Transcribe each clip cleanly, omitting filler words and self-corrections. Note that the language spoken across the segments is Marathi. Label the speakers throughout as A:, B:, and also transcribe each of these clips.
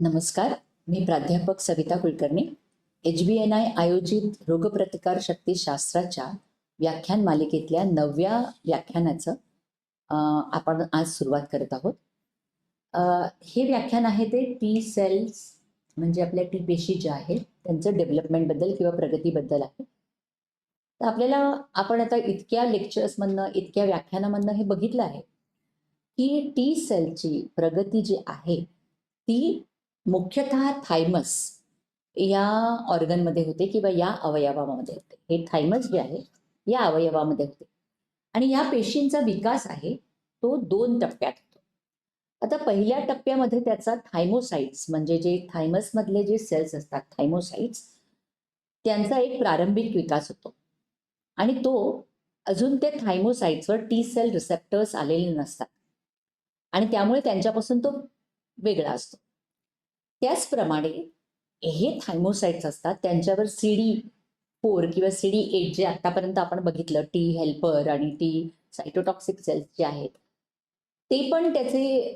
A: नमस्कार. मी प्राध्यापक सविता कुलकर्णी. HBNI आयोजित रोगप्रतिकार शक्तिशास्त्राच्या व्याख्यान मालिकेतल्या 9व्या व्याख्यानाचं आपण आज सुरुवात करत आहोत. हे व्याख्यान आहे ते टी सेल्स म्हणजे आपल्या टी पेशी ज्या आहेत त्यांचं डेव्हलपमेंटबद्दल किंवा प्रगतीबद्दल आहे. तर आपण आता इतक्या लेक्चर्समधनं इतक्या व्याख्यानामधनं हे बघितलं आहे की टी सेलची प्रगती जी आहे ती मुख्यतः थायमस या ऑर्गनमध्ये होते किंवा या अवयवामध्ये होते. हे थायमस जे आहे या अवयवामध्ये होते आणि या पेशींचा विकास आहे तो 2 टप्प्यात होतो. आता पहिल्या टप्प्यामध्ये त्याचा थायमोसाइट्स म्हणजे जे थायमस मधले जे सेल्स असतात थायमोसाइट्स त्यांचा एक प्रारंभिक विकास होतो आणि तो अजून ते थायमोसाइट्सवर टी सेल रिसेप्टर्स आलेले नसतात आणि त्यामुळे त्यांच्यापासून तो वेगळा असतो. त्याचप्रमाणे हे थायमोसाइट्स असतात त्यांच्यावर CD4 किंवा CD8 जे आतापर्यंत आपण बघितलं टी हेल्पर आणि टी सायटोटॉक्सिक सेल्स जे आहेत ते पण त्याचे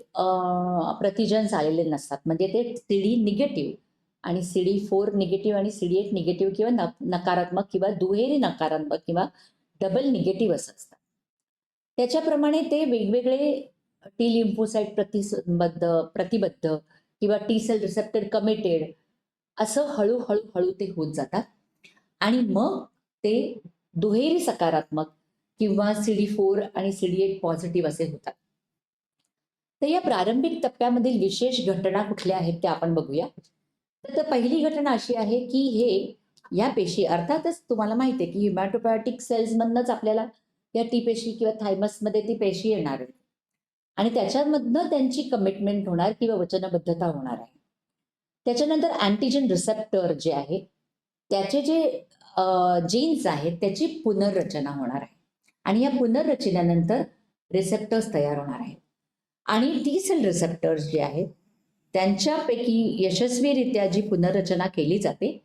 A: प्रतिजन्स आलेले नसतात. म्हणजे ते CD निगेटिव्ह आणि CD4 निगेटिव्ह आणि CD8 निगेटिव्ह किंवा नकारात्मक किंवा दुहेरी नकारात्मक किंवा डबल निगेटिव्ह असं असतात. त्याच्याप्रमाणे ते वेगवेगळे टी लिम्फोसाइट प्रतिबद्ध किंवा टी सेल रिसेप्टर कमिटेड असं हळूहळू ते होत जातात आणि मग ते दुहेरी सकारात्मक किंवा CD4 आणि CD8 पॉझिटिव्ह असे होतात. तर या प्रारंभिक टप्प्यामधील विशेष घटना कुठल्या आहेत त्या आपण बघूया. तर पहिली घटना अशी आहे की या पेशी अर्थातच तुम्हाला माहिती आहे की हिमॅटोपोयटिक सेल्स मधनच आपल्याला या टी पेशी किंवा थायमसमध्ये ती पेशी येणार आहे आणि त्याच्यामधनं त्यांची कमिटमेंट होणार किंवा वचनबद्धता होणार आहे. त्याच्यानंतर अँटीजन रिसेप्टर जे आहे त्याचे जे जीन्स आहेत त्याची पुनर्रचना होणार आहे आणि या पुनर्रचनेनंतर रिसेप्टर्स तयार होणार आहेत आणि टी सेल रिसेप्टर्स जे आहेत त्यांच्यापैकी यशस्वीरित्या जी पुनर्रचना केली जाते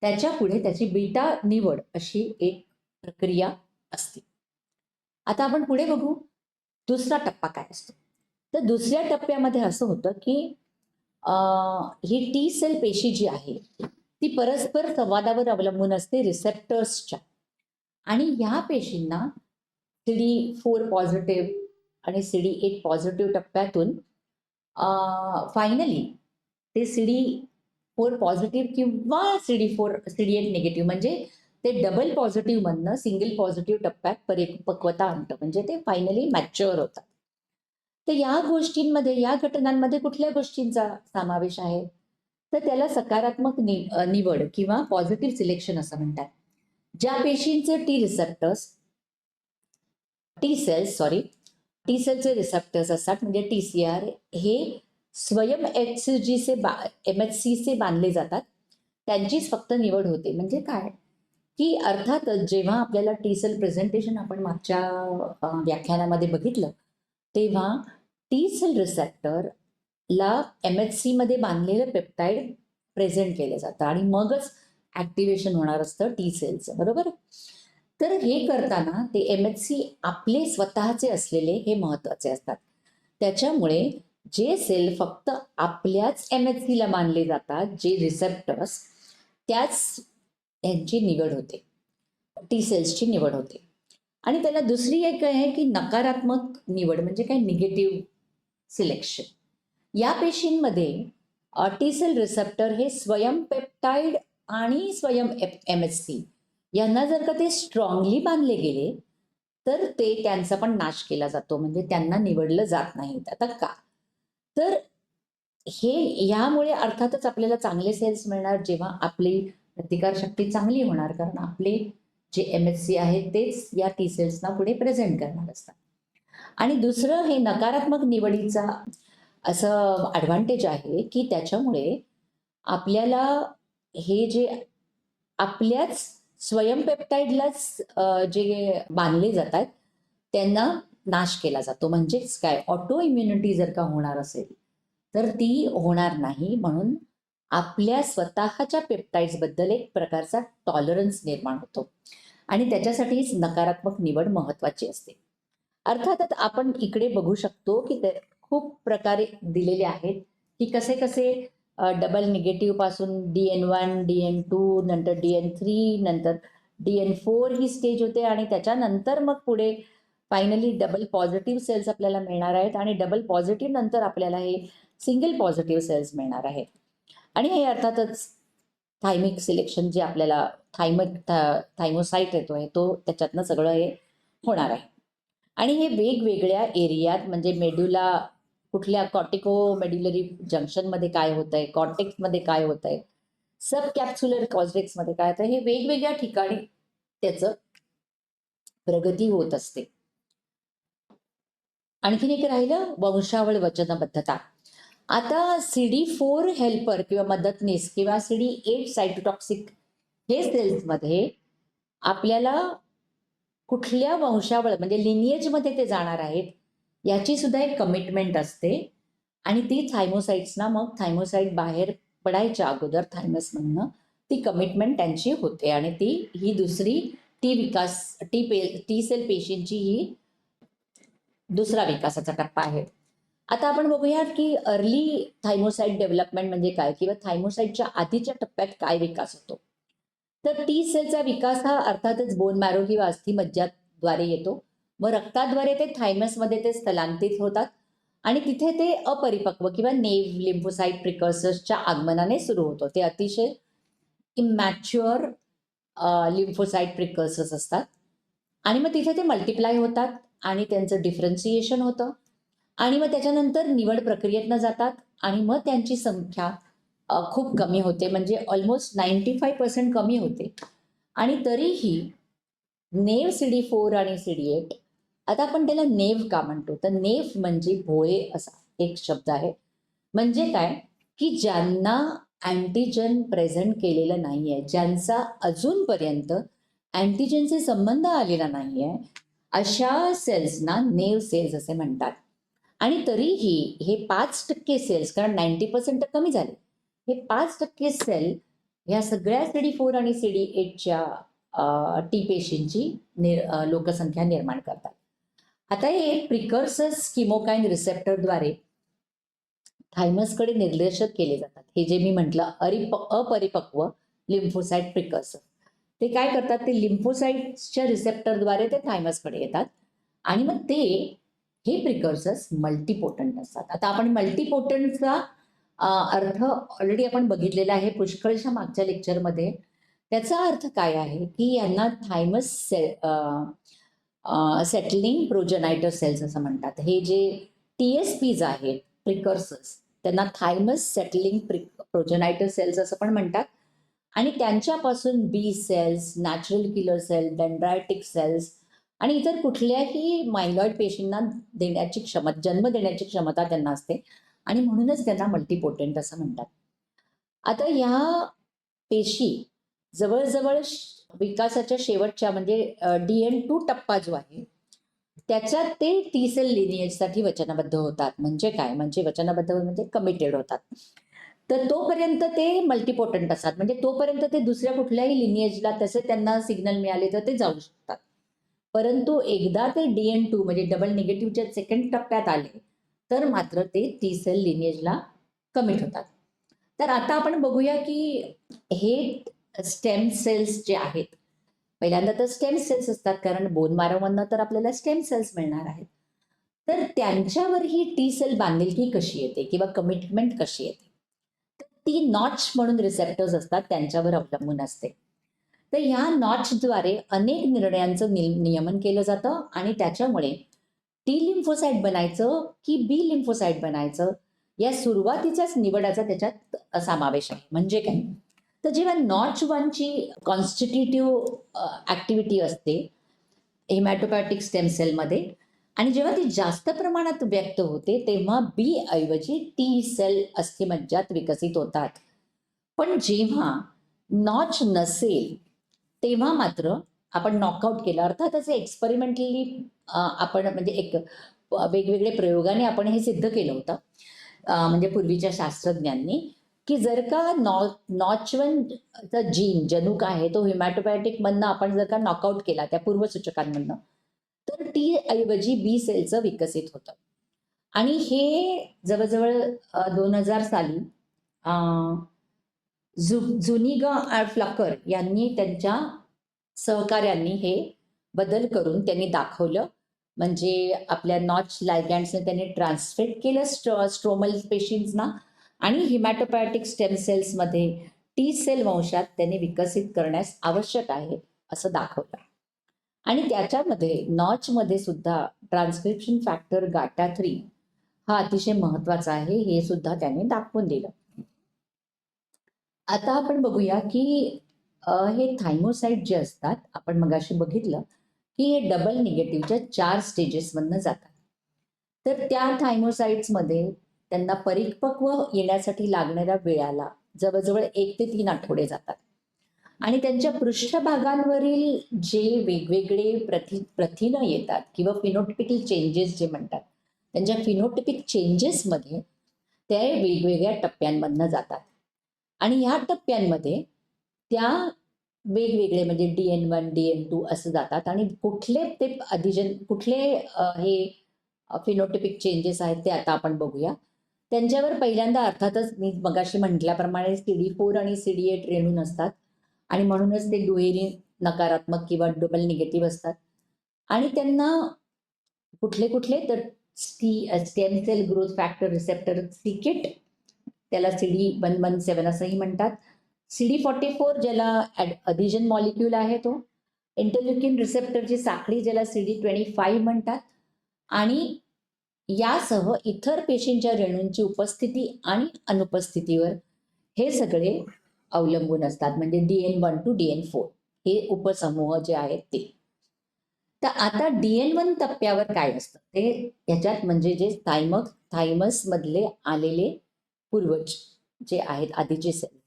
A: त्याच्या पुढे त्याची बीटा निवड अशी एक प्रक्रिया असते. आता आपण पुढे बघू दुसरा टप्पा काय असतो. तर दुसऱ्या टप्प्यामध्ये असं होतं की ही टी सेल पेशी जी आहे ती परस्पर संवादावर अवलंबून असते रिसेप्टर्सच्या आणि ह्या पेशींना CD4 पॉझिटिव्ह आणि CD8 पॉझिटिव्ह टप्प्यातून फायनली ते CD4 पॉझिटिव्ह किंवा CD8 निगेटिव्ह म्हणजे ते डबल पॉझिटिव्ह मधनं सिंगल पॉझिटिव्ह टप्प्यात परिपक्वता आणतं म्हणजे ते फायनली मॅच्युअर होतात. तर या गोष्टींमध्ये या घटनांमध्ये कुठल्या गोष्टींचा समावेश आहे तर त्याला सकारात्मक निवड किंवा पॉझिटिव्ह सिलेक्शन असं म्हणतात. ज्या पेशींचे टी सेलचे रिसेप्टर्स असतात म्हणजे TCR हे स्वयं MHC से बांधले जातात त्यांचीच फक्त निवड होते. म्हणजे काय की अर्थातच जेव्हा आपल्याला टी सेल प्रेझेंटेशन आपण मागच्या व्याख्यानामध्ये बघितलं तेव्हा टी सेल रिसेप्टरला MHC मध्ये बांधलेलं पेप्टाईड प्रेझेंट केलं जातं आणि मगच ऍक्टिव्हेशन होणार असतं टी सेलचं, बरोबर. तर हे करताना ते MHC आपले स्वतःचे असलेले हे महत्वाचे असतात. त्याच्यामुळे जे सेल फक्त आपल्याच MHC ला बांधले जातात जे रिसेप्टर्स त्याच यांची निवड होते टी सेल्सची निवड होते. आणि त्याला दुसरी एक आहे की नकारात्मक निवड म्हणजे काय निगेटिव्ह सिलेक्शन. या पेशींमध्ये टी सेल रिसेप्टर हे स्वयं पेप्टाईड आणि स्वयं MHC यांना जर का ते स्ट्रॉंगली बांधले गेले तर ते त्यांचा पण नाश केला जातो म्हणजे त्यांना निवडलं जात नाही. आता का तर यामुळे अर्थातच आपल्याला चांगले सेल्स मिळणार जेव्हा आपली प्रतिकारशक्ती चांगली होणार कारण आपले जे MHC आहे तेच या टी सेल्सना पुढे प्रेझेंट करणार असतात. आणि दुसरं हे नकारात्मक निवडीचा असं ॲडव्हान्टेज आहे की त्याच्यामुळे आपल्याला हे जे आपल्याच स्वयं पेप्टाईडलाच जे बांधले जातात त्यांना नाश केला जातो. म्हणजेच काय ऑटो इम्युनिटी जर का होणार असेल तर ती होणार नाही म्हणून आपल्या स्वतःच्या पेप्टाईड्स बद्दल एक प्रकारचा टॉलरन्स निर्माण होतो आणि त्याच्यासाठीच नकारात्मक निवड महत्वाची असते. अर्थातच आपण इकडे बघू शकतो की ते खूप प्रकारे दिलेले आहेत की कसे कसे डबल निगेटिव्ह पासून DN1, DN2, नंतर DN3, नंतर DN4 ही स्टेज होते आणि त्याच्यानंतर मग पुढे फायनली डबल पॉझिटिव्ह सेल्स आपल्याला मिळणार आहेत आणि डबल पॉझिटिव्ह नंतर आपल्याला हे सिंगल पॉझिटिव्ह सेल्स मिळणार आहेत. आणि हे अर्थातच थायमिक सिलेक्शन जे आपल्याला थायमोसाईट येतोय तो त्याच्यातनं सगळं हे होणार आहे. आणि हे वेगवेगळ्या एरियात म्हणजे मेड्युला कुठल्या कॉर्टिको मेड्युलरी जंक्शनमध्ये काय होत आहे, कॉर्टेक्समध्ये काय होत आहे, सब कॅप्सुलर कॉर्टेक्समध्ये काय होतं, हे वेगवेगळ्या ठिकाणी त्याचं प्रगती होत असते. आणखीन एक राहिलं वंशावळ वचनबद्धता. आता CD4 हेल्पर किंवा मदतनीस किंवा CD8 सायटोटॉक्सिक हे सेल्समध्ये आपल्याला कुठल्या वंशावळ म्हणजे लिनिएजमध्ये ते जाणार आहेत याची सुद्धा एक कमिटमेंट असते आणि ती थायमोसाईट्सना मग थायमोसाईट बाहेर पडायच्या अगोदर थायमसमधनं ती कमिटमेंट त्यांची होते आणि ती ही दुसरी टी सेल पेशींची ही दुसरा विकासाचा टप्पा आहे. आता आपण बघूयात की अर्ली थायमोसाईट डेव्हलपमेंट म्हणजे काय किंवा थायमोसाईटच्या आधीच्या टप्प्यात काय विकास होतो. तर टी सेलचा विकास हा अर्थातच बोन मॅरो किंवा अस्थिमज्जाद्वारे येतो. मग रक्ताद्वारे ते थायमसमध्ये ते स्थलांतरित होतात आणि तिथे ते अपरिपक्व किंवा नेव्ह लिम्फोसाईट प्रिकर्सर्सच्या आगमनाने सुरू होतो. ते अतिशय इमॅच्युअर लिम्फोसाईट प्रिकर्सर्स असतात आणि मग तिथे ते मल्टिप्लाय होतात आणि त्यांचं डिफरन्सिएशन होतं आणि मग त्याच्यानंतर निवड प्रक्रियेतनं जातात आणि मग त्यांची संख्या खूप कमी होते म्हणजे ऑलमोस्ट 95% कमी होते. आणि तरीही नेव्ह CD4 आणि CD8 आता आपण त्याला नेव्ह का म्हणतो तर नेव्ह म्हणजे भोळे असा एक शब्द आहे. म्हणजे काय की ज्यांना अँटीजन प्रेझेंट केलेलं नाहीये, ज्यांचा अजूनपर्यंत अँटीजनचे संबंध आलेला नाहीये, अशा सेल्सना नेव्ह सेल्स असे म्हणतात. आणि तरीही हे 5% सेल्स कारण 90% तर कमी झाले, हे 5% सेल ह्या सगळ्या CD4 आणि CD8च्या टी पेशींची लोकसंख्या निर्माण करतात. आता हे प्रिकर्सर्स किमोकाईन रिसेप्टरद्वारे थायमसकडे निर्देशित केले जातात. हे जे मी म्हटलं अपरिपक्व लिम्फोसाईट प्रिकर्सर ते काय करतात ते लिम्फोसाईटच्या रिसेप्टरद्वारे ते थायमसकडे येतात आणि मग ते हे प्रिकर्सर्स मल्टीपोटंट असतात. आता आपण मल्टीपोटंटचा अर्थ ऑलरेडी आपण बघितलेला आहे पुष्कळशा मागच्या लेक्चरमध्ये. त्याचा अर्थ काय आहे की यांना थायमस सेटलिंग प्रोजेनायटर सेल्स असं म्हणतात. हे जे TSPs आहेत प्रिकर्सर्स त्यांना थायमस सेटलिंग प्रोजेनायटर सेल्स असं पण म्हणतात आणि त्यांच्यापासून B cells, natural killer cell, dendritic cells आणि इतर कुठल्याही मायलॉइड पेशींना जन्म देण्याची क्षमता त्यांना असते आणि म्हणूनच त्यांना मल्टीपोटेंट असं म्हणतात. आता या पेशी जवळजवळ विकासाच्या शेवटच्या म्हणजे DN2 टप्पा जो आहे त्याच्यात ते टी सेल लिनिएजसाठी वचनबद्ध होतात. म्हणजे काय म्हणजे वचनबद्ध म्हणजे कमिटेड होतात. तर तोपर्यंत ते मल्टीपोटंट असतात म्हणजे तोपर्यंत ते दुसऱ्या कुठल्याही लिनिएजला तसे त्यांना सिग्नल मिळाले तर ते जाऊ शकतात. परंतु एकदा ते DN2 म्हणजे डबल निगेटिव्हच्या सेकंड टप्प्यात आले तर मात्र ते टी सेल लिनिएजला कमिट होतात. तर आता आपण बघूया की हे स्टेम सेल्स जे आहेत पहिल्यांदा तर स्टेम सेल्स असतात कारण बोन मॅरोमधनं तर आपल्याला स्टेम सेल्स मिळणार आहेत. तर त्यांच्यावर ही टी सेल बांधिलकी कशी येते किंवा कमिटमेंट कशी येते ती नॉच म्हणून रिसेप्टर्स असतात त्यांच्यावर अवलंबून असते. तर ह्या नॉचद्वारे अनेक निर्णयांचं नियमन केलं जातं आणि त्याच्यामुळे टी लिम्फोसाईट बनायचं की बी लिम्फोसाईट बनायचं या सुरुवातीच्याच निवडाचा त्याच्यात समावेश आहे. म्हणजे काय तर जेव्हा नॉच 1ची कॉन्स्टिट्यूटिव्ह ऍक्टिव्हिटी असते हेमॅटोपॅटिक स्टेम सेलमध्ये आणि जेव्हा ती जास्त प्रमाणात व्यक्त होते तेव्हा बी ऐवजी टी सेल अस्थिमज्जात विकसित होतात. पण जेव्हा नॉच नसेल तेव्हा मात्र आपण नॉकआउट केलं अर्थातच एक्सपेरिमेंटली आपण म्हणजे एक वेगवेगळे प्रयोगाने आपण हे सिद्ध केलं होतं म्हणजे पूर्वीच्या शास्त्रज्ञांनी की जर का नॉच1चा जीन जनुक आहे तो हिमॅटोपॅटिक मधनं आपण जर का नॉकआउट केला त्या पूर्वसूचकांमधनं तर टी ऐवजी बी सेलचं विकसित होतं आणि हे जवळजवळ 2000 साली झुनिगा फ्लकर यांनी त्यांच्या सहकार्यांनी हे बदल करून त्यांनी दाखवलं. म्हणजे आपल्या नॉच लायगॅन्ड्सने त्यांनी ट्रान्सफेट केलं स्ट्रोमल पेशींना आणि हिमॅटोपॅटिक स्टेम सेल्समध्ये टी सेल वंशात त्यांनी विकसित करण्यास आवश्यक आहे असं दाखवलं. आणि त्याच्यामध्ये नॉचमध्ये सुद्धा ट्रान्सक्रिप्शन फॅक्टर गाटा-3 हा अतिशय महत्वाचा आहे, हे सुद्धा त्यांनी दाखवून दिलं. आता आपण बघूया की हे थायमोसाईट जे असतात, आपण मगाशी बघितलं की हे डबल निगेटिव्हच्या 4 स्टेजेसमधनं जातात. तर त्या थायमोसाईट्समध्ये त्यांना परिपक्व येण्यासाठी लागणाऱ्या वेळाला जवळजवळ 1 ते 3 आठवडे जातात. आणि त्यांच्या पृष्ठभागांवरील जे वेगवेगळे प्रथिनं येतात किंवा फिनोटिपिकल चेंजेस जे म्हणतात, त्यांच्या फिनोटिपिक चेंजेसमध्ये ते वेगवेगळ्या टप्प्यांमधनं जातात. आणि ह्या टप्प्यांमध्ये त्या वेगवेगळे म्हणजे DN1, DN2 असं जातात. आणि कुठले ते कुठले हे फिनोटिपिक चेंजेस आहेत ते आता आपण बघूया. त्यांच्यावर पहिल्यांदा अर्थातच मी मगाशी म्हटल्याप्रमाणे CD4 आणि CD8 रेणू नसतात आणि म्हणूनच ते दुहेरी नकारात्मक किंवा डबल निगेटिव्ह असतात. आणि त्यांना कुठले कुठले तर stem cell growth factor receptor C kit, त्याला CD117 असंही म्हणतात. CD44 ज्याला अडिजन मॉलिक्यूल आहे तो, इंटरल्युकिन रिसेप्टरची साखळी ज्याला CD25 म्हणतात. आणि यासह इतर पेशींच्या रेणूंची उपस्थिती आणि अनुपस्थितीवर हे सगळे अवलंबून असतात. म्हणजे DN1 to DN4 हे उपसमूह जे आहेत ते. तर आता DN1 टप्प्यावर काय असतं ते, ह्याच्यात म्हणजे जे थायमस मधले आलेले पूर्वज जे आहेत आधीचे सेल,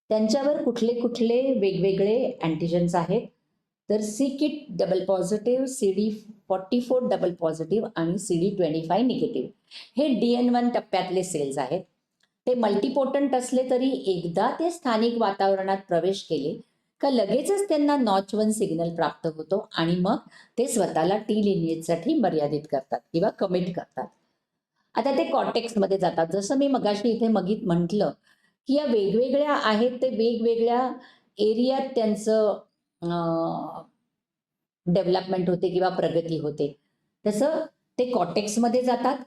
A: त्यांच्यावर कुठले कुठले वेगवेगळे अँटीजन्स आहेत. तर C kit double positive, CD44 double positive आणि CD25 निगेटिव्ह हे DN1 टप्प्यातले सेल्स आहेत. ते मल्टीपोटंट असले तरी एकदा ते स्थानिक वातावरणात प्रवेश केले का लगेचच त्यांना नॉच 1 सिग्नल प्राप्त होतो आणि मग ते स्वतःला टी लिनिएजसाठी मर्यादित करतात किंवा कमिट करतात. आता ते कॉर्टेक्समध्ये जातात. जसं मी मगाशी इथे म्हटलं की या वेगवेगळ्या आहेत ते वेगवेगळ्या एरियात त्यांचं डेव्हलपमेंट होते किंवा प्रगती होते. तसं ते कॉर्टेक्समध्ये जातात,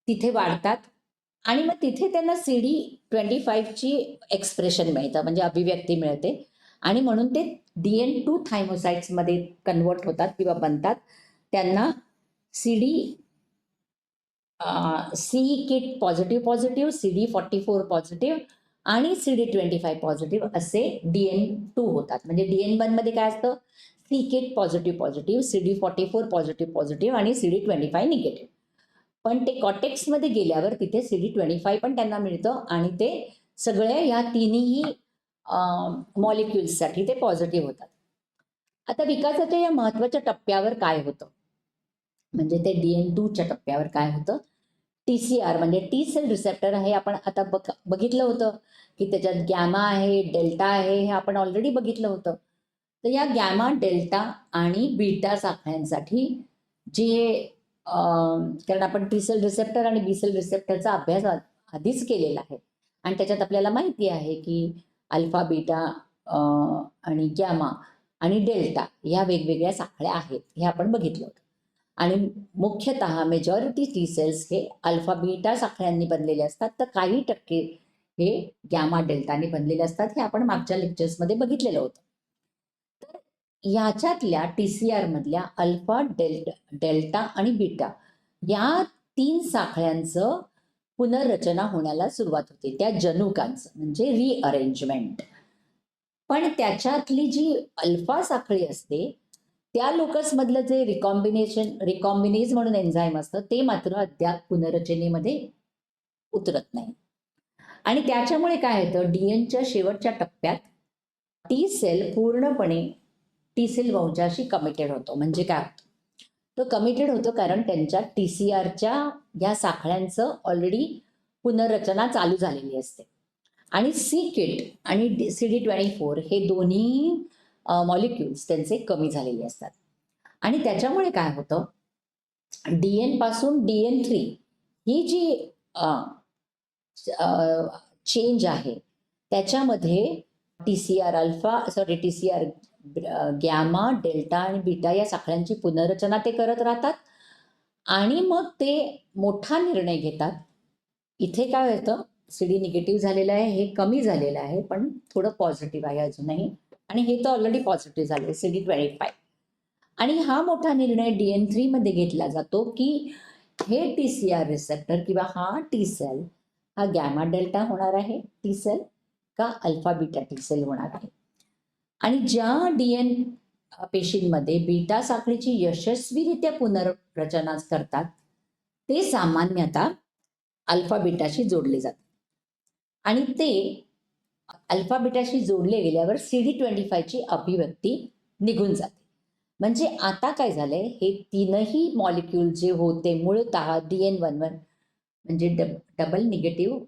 A: तिथे वाढतात आणि मग तिथे त्यांना CD25ची एक्सप्रेशन मिळतं, म्हणजे अभिव्यक्ती मिळते आणि म्हणून ते DN2 थायमोसाइट्समध्ये कन्वर्ट होतात किंवा बनतात. त्यांना c kit positive positive, CD44 positive आणि CD25 पॉझिटिव्ह असे DN2 होतात. म्हणजे DN1 मध्ये काय असतं, c kit positive positive, CD44 positive positive आणि CD25 निगेटिव्ह. पण ते कॉर्टेक्समध्ये गेल्यावर तिथे CD25 पण त्यांना मिळतं आणि ते सगळे ह्या तिन्ही मॉलिक्युल्ससाठी ते पॉझिटिव्ह होतात. आता विकासाच्या या महत्वाच्या टप्प्यावर काय होतं, म्हणजे ते DN2च्या टप्प्यावर काय होतं, TCR म्हणजे टी सेल रिसेप्टर आहे. आपण आता बघितलं होतं की त्याच्यात गॅमा आहे, डेल्टा आहे, हे आपण ऑलरेडी बघितलं होतं. तर या गॅमा, डेल्टा आणि बीटा साखळ्यांसाठी जे कारण आपण टी सेल रिसेप्टर आणि बी सेल रिसेप्टरचा अभ्यास आधीच केलेला आहे आणि त्याच्यात आपल्याला माहिती आहे की अल्फा, बीटा आणि गॅमा आणि डेल्टा ह्या वेगवेगळ्या साखळ्या आहेत, हे आपण बघितलं होतं. आणि मुख्यतः मेजॉरिटी टी सेल्स हे अल्फा बीटा साखळ्यांनी बनलेले असतात, तर काही टक्के हे गॅमा डेल्टाने बनलेले असतात, हे आपण मागच्या लेक्चर्समध्ये बघितलेलं होतं. तर याच्यातल्या TCR मधल्या अल्फा, डेल्टा आणि बीटा या 3 साखळ्यांचं पुनर्रचना होण्याला सुरुवात होते, त्या जनुकांचं म्हणजे रिअरेंजमेंट. पण त्याच्यातली जी अल्फा साखळी असते त्या लोकसमधलं जे रिकॉम्बिनेज म्हणून एन्झाईम असतं ते मात्र अद्याप पुनर्रचनेमध्ये उतरत नाही. आणि त्याच्यामुळे काय होतं, DNच्या शेवटच्या टप्प्यात टी सेल पूर्णपणे टी सेल वंशाशी कमिटेड होतो. म्हणजे काय होतं, तो कमिटेड होतो कारण त्यांच्या TCRच्या या साखळ्यांचं ऑलरेडी पुनर्रचना चालू झालेली असते. आणि सी किट आणि CD24 हे दोन्ही मॉलिक्युल्स त्यांचे कमी झालेले असतात. आणि त्याच्यामुळे काय होतं, DN पासून DN3 ही जी चेंज आहे त्याच्यामध्ये TCR alpha TCR gamma, delta आणि बीटा या साखळ्यांची पुनर्रचना ते करत राहतात आणि मग ते मोठा निर्णय घेतात. इथे काय होतं, CD निगेटिव्ह झालेलं आहे, हे कमी झालेलं आहे, पण थोडं पॉझिटिव्ह आहे अजूनही, आणि हे तर ऑलरेडी पॉझिटिव्ह झाले CD25. आणि हा मोठा निर्णय DN3 मध्ये घेतला जातो की हे TCR रिसेप्टर किंवा हा टी सेल हा गॅमा डेल्टा होणार आहे टी सेल का अल्फा बीटा टी सेल होणार आहे. आणि ज्या DN पेशींमध्ये बीटा साखळीची यशस्वीरित्या पुनर्रचना करतात ते सामान्यतः अल्फा बीटाशी जोडले जातात आणि ते अल्फा बीटाशी जोडले गेल्यावर CD25 ची अभिव्यक्ती निघून जाते. म्हणजे आता काय झालंय, हे तीनही मॉलिक्यूल जे होते मूळतः DN11 म्हणजे डबल निगेटिव्ह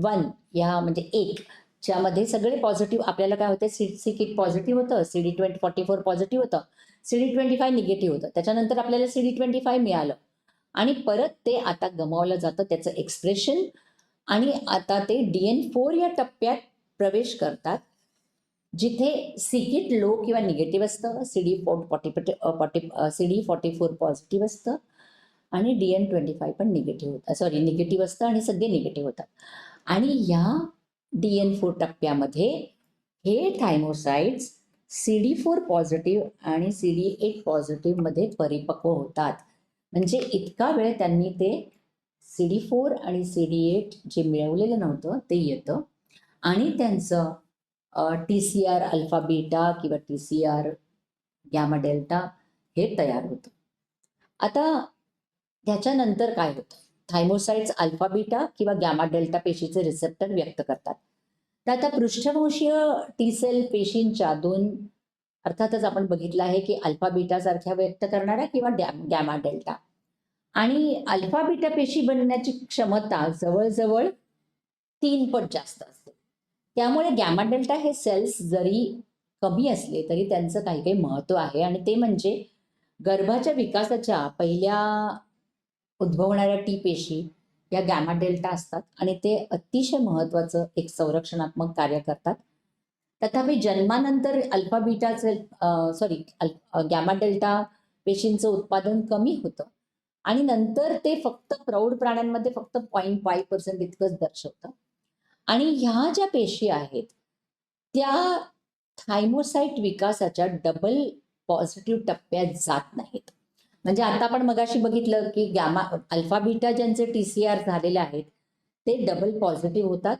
A: 1 या म्हणजे 1 ज्यामध्ये सगळे पॉझिटिव्ह आपल्याला काय होतं, C6 पॉझिटिव्ह होतं, CD44 पॉझिटिव्ह होतं, CD25 निगेटिव्ह होतं. त्याच्यानंतर आपल्याला CD25 मिळालं आणि परत ते आता गमावलं जातं त्याचं एक्सप्रेशन आणि आता ते DN4 या टप्प्यात प्रवेश करतात जिथे सिकिट लो किंवा निगेटिव्ह असतं, CD44 पॉझिटिव्ह असतं आणि DN25 पण निगेटिव्ह होतं, निगेटिव्ह असतं आणि सगळे निगेटिव्ह होतात. आणि या DN4 टप्प्यामध्ये हे थायमोसाइट्स CD4 पॉझिटिव्ह आणि CD8 पॉझिटिव्ह मध्ये परिपक्व होतात. म्हणजे इतका वेळ त्यांनी ते CD4 आणि CD8 जे मिळवलेलं नव्हतं ते येतं आणि त्यांचं TCR अल्फा बीटा किंवा TCR गॅमा डेल्टा हे तयार होतं. आता त्याच्यानंतर काय होतं, थायमोसाइट्स अल्फा बीटा किंवा गॅमा डेल्टा पेशीचे रिसेप्टर व्यक्त करतात. तर आता पृष्ठवंशीय टी सेल पेशींच्या दोन अर्थातच आपण बघितलं आहे की अल्फा बीटा सारख्या व्यक्त करणाऱ्या किंवा गॅमा डेल्टा, आणि अल्फा बीटा पेशी बनण्याची क्षमता जवळजवळ 3 पट जास्त असते. त्यामुळे गॅमा डेल्टा हे सेल्स जरी कमी असले तरी त्यांचं काही काही महत्व आहे आणि ते म्हणजे गर्भाच्या विकासाच्या पहिल्या उद्भवणाऱ्या टी पेशी या गॅमा डेल्टा असतात आणि ते अतिशय महत्वाचं एक संरक्षणात्मक कार्य करतात. तथापि जन्मानंतर अल्फा बीटाचे गॅमा डेल्टा पेशींचं उत्पादन कमी होतं आणि नंतर ते फक्त प्रौढ प्राण्यांमध्ये फक्त 0.5% इतकंच दर्शवतं. आणि ह्या ज्या पेशी आहेत त्या थायमोसाइट विकासाच्या डबल पॉझिटिव्ह टप्प्यात जात नाहीत. म्हणजे आता आपण मगाशी बघितलं की अल्फा बीटा ज्यांचे TCR झालेले आहेत ते डबल पॉझिटिव्ह होतात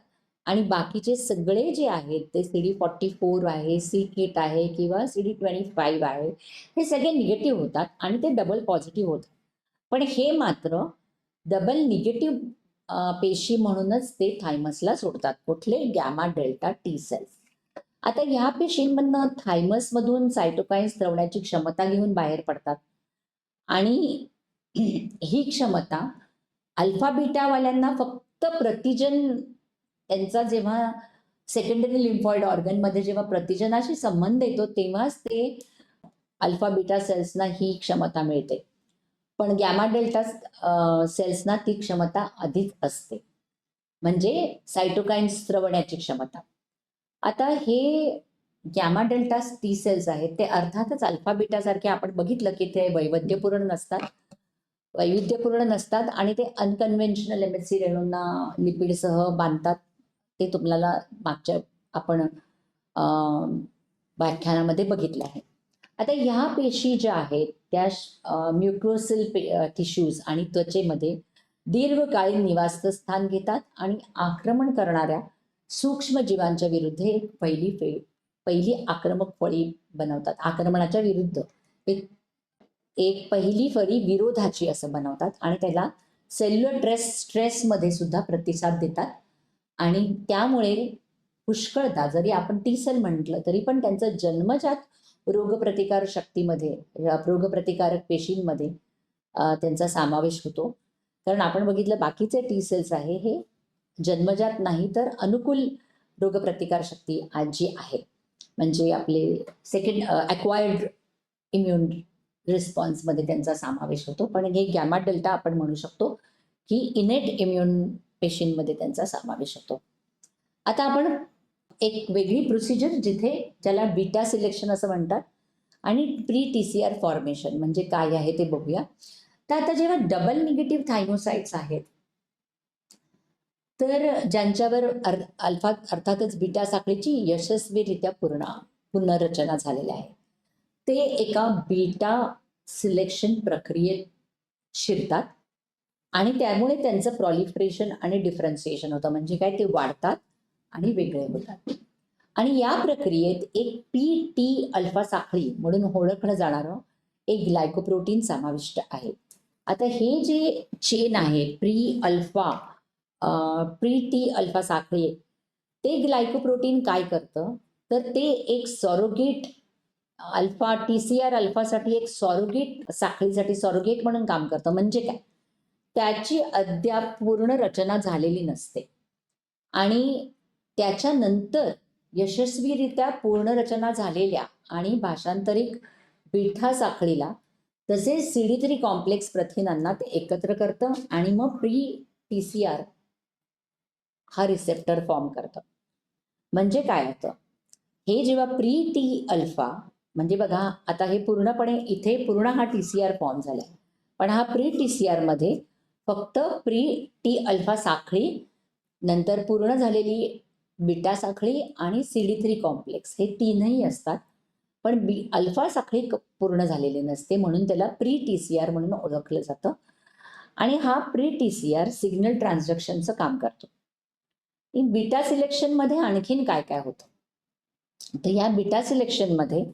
A: आणि बाकीचे सगळे जे आहेत ते CD44 आहे, C8 आहे किंवा CD25 आहे, हे सगळे निगेटिव्ह होतात आणि ते डबल पॉझिटिव्ह होतात. पण हे मात्र डबल निगेटिव्ह पेशी म्हणूनच ते थायमसला सोडतात. कुठले? Gamma delta T cells. आता ह्या पेशींमधनं थायमसमधून सायटोकाईन्स स्त्रवण्याची क्षमता घेऊन बाहेर पडतात आणि ही क्षमता अल्फा बीटावाल्यांना फक्त प्रतिजन त्यांचा जेव्हा सेकंडरी लिम्फॉइड ऑर्गनमध्ये जेव्हा प्रतिजनाशी संबंध येतो तेव्हाच ते अल्फा बीटा सेल्सना ही क्षमता मिळते, पण गॅमा डेल्टा सेल्सना ती क्षमता अधिक असते, म्हणजे सायटोकाईन्स स्त्रवण्याची क्षमता. आता हे गॅमा डेल्टा टी सेल्स आहेत ते अर्थातच अल्फा बीटा सारखे आपण बघितलं की ते वैविध्यपूर्ण नसतात आणि ते अनकन्व्हेन्शनल MHC रेणूंना लिपिडसह बांधतात. ते तुम्हाला मागच्या आपण व्याख्यानामध्ये बघितलं आहे. आता ह्या पेशी ज्या आहेत त्या म्युकोसल टिश्यूज आणि त्वचेमध्ये दीर्घकालीन निवासस्थान घेतात आणि आक्रमण करणाऱ्या सूक्ष्म जीवांच्या विरुद्ध एक पहिली आक्रमक फळी बनवतात. आक्रमणाच्या विरुद्ध एक पहिली फळी विरोधाची असं बनवतात आणि त्याला सेल्युलर स्ट्रेसमध्ये सुद्धा प्रतिसाद देतात आणि त्यामुळे पुष्कळदा जरी आपण टी सेल म्हटलं तरी पण त्यांचं जन्मजात रोगप्रतिकार शक्तीमध्ये रोगप्रतिकारक पेशींमध्ये त्यांचा समावेश होतो. कारण आपण बघितलं बाकीचे टी सेल्स आहे हे जन्मजात नाही तर अनुकूल रोगप्रतिकार शक्ती जी आहे, म्हणजे आपले सेकंड अक्वायर्ड इम्युन रिस्पॉन्समध्ये त्यांचा समावेश होतो. पण हे गॅमा डेल्टा आपण म्हणू शकतो की इनेट इम्युन पेशींमध्ये त्यांचा समावेश होतो. आता आपण एक वेगळी प्रोसिजर जिथे ज्याला बीटा सिलेक्शन असं म्हणतात आणि प्री TCR फॉर्मेशन म्हणजे काय आहे ते बघूया. तर आता जेव्हा डबल निगेटिव्ह थायमोसाइट्स आहेत, तर ज्यांच्यावर अल्फा अर्थातच बीटा साखळीची यशस्वीरित्या पुनर्रचना झालेली आहे, ते एका बीटा सिलेक्शन प्रक्रियेत शिरतात आणि त्यामुळे त्यांचं प्रॉलिफरेशन आणि डिफरन्सिएशन होतं. म्हणजे काय, ते वाढतात आणि वेगळे होतात. आणि या प्रक्रियेत एक PT अल्फा साखळी म्हणून ओळखलं जाणारं एक ग्लायकोप्रोटीन समाविष्ट आहे. आता हे जे चेन आहे प्री टी अल्फा साखळी, ते ग्लायकोप्रोटीन काय करतं, तर ते एक सॉरोगेट अल्फा TCR अल्फासाठी एक सॉरोगेट साखळीसाठी सॉरोगेट म्हणून काम करतं. म्हणजे काय, त्याची अद्याप पूर्ण रचना झालेली नसते आणि त्याच्यानंतर यशस्वीरित्या पूर्ण रचना झालेल्या आणि भाषांतरित बीटा साखळीला तसेच CD3 कॉम्प्लेक्स प्रथिनांना ते एकत्र करतं आणि मग प्री TCR हा रिसेप्टर फॉर्म करतं. म्हणजे काय होतं, हे जेव्हा प्री टी अल्फा, म्हणजे बघा आता हे पूर्णपणे इथे पूर्ण हा TCR फॉर्म झाला, पण हा प्री TCR मध्ये फक्त प्री टी अल्फा साखळी, नंतर पूर्ण झालेली बीटा साखळी आणि CD3 कॉम्प्लेक्स हे तीनही असतात, पण अल्फा साखळी पूर्ण झालेली नसते, म्हणून त्याला प्री TCR म्हणून ओळखलं जातं. आणि हा प्री TCR सिग्नल ट्रान्सडक्शनचं काम करतो. इन बीटा सिलेक्शनमध्ये आणखीन काय काय होतं, तर या बीटा सिलेक्शनमध्ये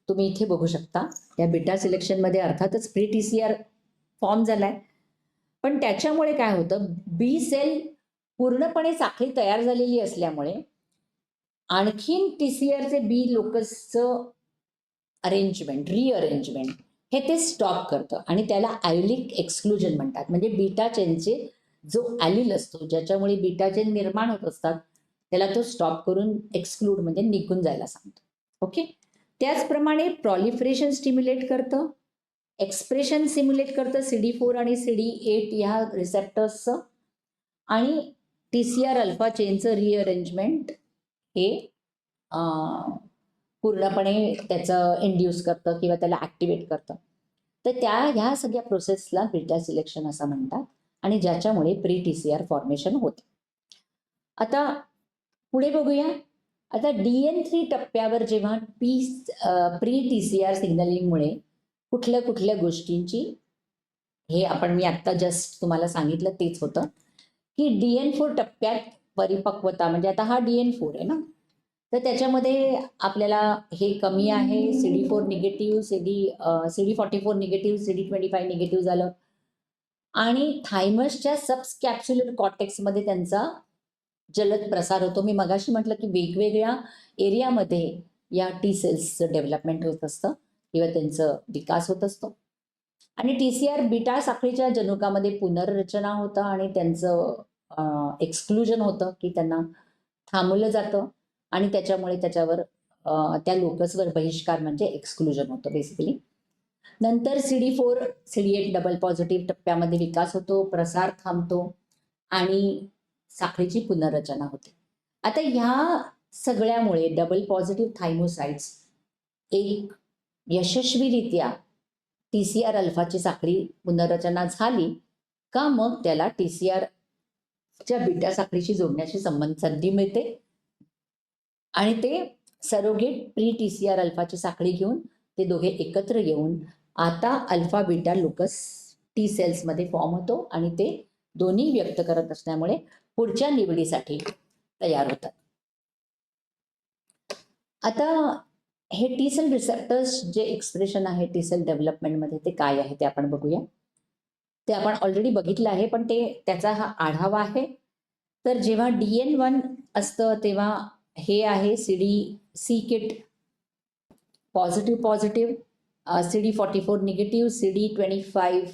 A: तुम्ही इथे बघू शकता, या बीटा सिलेक्शनमध्ये अर्थातच प्री TCR फॉर्म झालाय, पण त्याच्यामुळे काय होतं, बी सेल पूर्णपणे साखळी तयार झालेली असल्यामुळे आणखीन TCRचे बी लोकसचं अरेंजमेंट रिअरेंजमेंट हे ते स्टॉप करतं आणि त्याला ॲलिक एक्सक्लुजन म्हणतात. म्हणजे बीटा चेनचे जो ॲलिल असतो, ज्याच्यामुळे बीटा चेन निर्माण होत असतात, त्याला तो स्टॉप करून एक्सक्लूड म्हणजे निघून जायला सांगतो. ओके. त्याचप्रमाणे प्रॉलिफरेशन स्टिम्युलेट करतं, एक्सप्रेशन सिम्युलेट करतं CD4 आणि CD8 ह्या रिसेप्टर्सचं, आणि TCR अल्फा चेनचं रिअरेंजमेंट हे पूर्णपणे त्याचं इंड्यूस करतं किंवा त्याला ॲक्टिवेट करतं. तर ह्या सगळ्या प्रोसेसला बीटा सिलेक्शन असं म्हणतात आणि ज्याच्यामुळे प्री TCR फॉर्मेशन होतं. आता पुढे बघूया. आता DN3 टप्प्यावर जेव्हा प्री TCR सिग्नलिंगमुळे कुठल्या कुठल्या गोष्टींची, हे मी आत्ता जस्ट तुम्हाला सांगितलं तेच होतं, की DN4 टप्प्यात परिपक्वता, म्हणजे आता हा DN4 आहे ना, तर त्याच्यामध्ये आपल्याला हे कमी आहे, CD4 negative, CD44 negative, CD25 negative झालं आणि थायमसच्या सबस्कॅप्स्युलर कॉर्टेक्समध्ये त्यांचा जलद प्रसार होतो. मी मगाशी म्हटलं की वेगवेगळ्या एरियामध्ये या टी सेल्सचं डेव्हलपमेंट होत असतं किंवा त्यांचं विकास होत असतो आणि TCR बीटा साखळीच्या जनुकामध्ये पुनर्रचना होतं आणि त्यांचं एक्सक्लुजन होतं, की त्यांना थांबवलं जातं आणि त्याच्यामुळे त्याच्यावर त्या लोकसवर बहिष्कार म्हणजे एक्सक्लुजन होतं बेसिकली. नंतर CD4 CD8 डबल पॉझिटिव्ह टप्प्यामध्ये विकास होतो, प्रसार थांबतो आणि साखळीची पुनर्रचना होते. आता ह्या सगळ्यामुळे डबल पॉझिटिव्ह थायमोसाइट्स एक यशस्वीरित्या TCR अल्फाची साखळी पुनर्रचना झाली का, मग त्याला TCRच्या बीटा साखळीशी जोडण्याची संधी मिळते आणि ते सरोगेट प्री TCR अल्फाची साखळी घेऊन ते दोघे एकत्र येऊन आता अल्फा बीटा लोकस टी सेल्समध्ये फॉर्म होतो आणि ते दोन्ही व्यक्त करत असल्यामुळे पुढच्या निवडीसाठी तयार होतात. आता हे टी सेल रिसेप्टर्स जे एक्सप्रेशन आहे टी सेल डेव्हलपमेंटमध्ये ते काय आहे ते आपण बघूया. ते आपण ऑलरेडी बघितलं आहे, पण त्याचा हा आढावा आहे. तर जेव्हा DN1 असतं तेव्हा हे आहे c kit positive positive, CD44 negative, CD25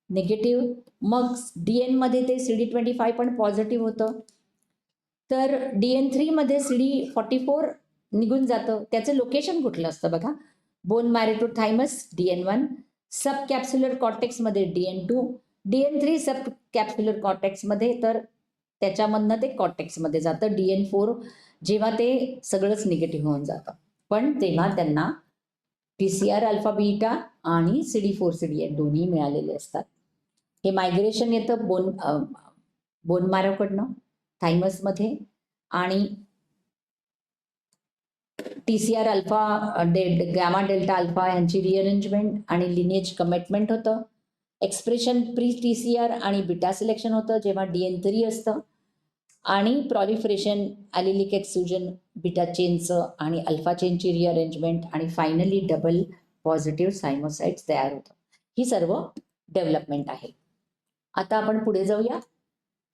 A: negative, मग DN मध्ये ते CD25 पण पॉझिटिव्ह होतं. तर DN3 मध्ये CD44 निघून जातं. त्याचं लोकेशन कुठलं असतं बघा, bone marrow to thymus DN1, sub capsular कॉर्टेक्समध्ये DN2, DN3 सब कॅप्स्युलर कॉर्टेक्समध्ये, तर त्याच्यामधनं ते कॉर्टेक्समध्ये जातं. DN4 जेव्हा ते सगळंच निगेटिव्ह होऊन जातं, पण तेव्हा त्यांना PCR अल्फा बीटा आणि CD4 CD8 दोन्ही मिळालेले असतात. हे मायग्रेशन येतं बोन मॅरोकडनं थायमसमध्ये, आणि TCR alpha gamma delta alpha यांची रिअरेंजमेंट आणि लिनेज कमिटमेंट होतं. एक्सप्रेशन प्री TCR आणि बीटा सिलेक्शन होतं जेव्हा DN3 असतं, आणि प्रॉलिफरेशन ॲलिलिक एक्सुजन बीटा चेनचं आणि अल्फा चेनची रिअरेंजमेंट, आणि फायनली डबल पॉझिटिव्ह सायमोसाइट्स तयार होतं. ही सर्व डेव्हलपमेंट आहे. आता आपण पुढे जाऊया,